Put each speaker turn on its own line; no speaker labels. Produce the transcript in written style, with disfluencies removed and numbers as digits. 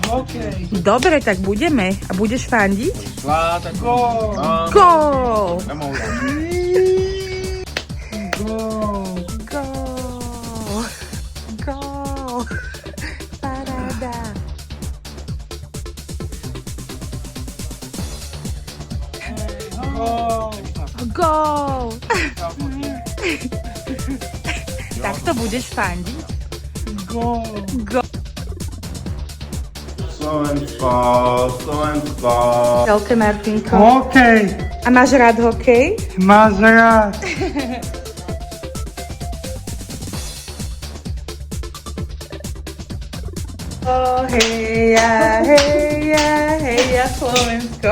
okej.
Dobre, tak budeme. A budeš fandiť?
Zlata,
Gól.
Gól!
Nemôžem.
Gól.
Gól! Gól! Paráda!
Gól.
Gól! Takto budeš fandiť?
Gól.
Gól!
Slovensko, Slovensko.
Veľké Martinko.
Okej.
A máš rád hokej?
Máš rád.
Oh, heja, heja, heja, Slovensko.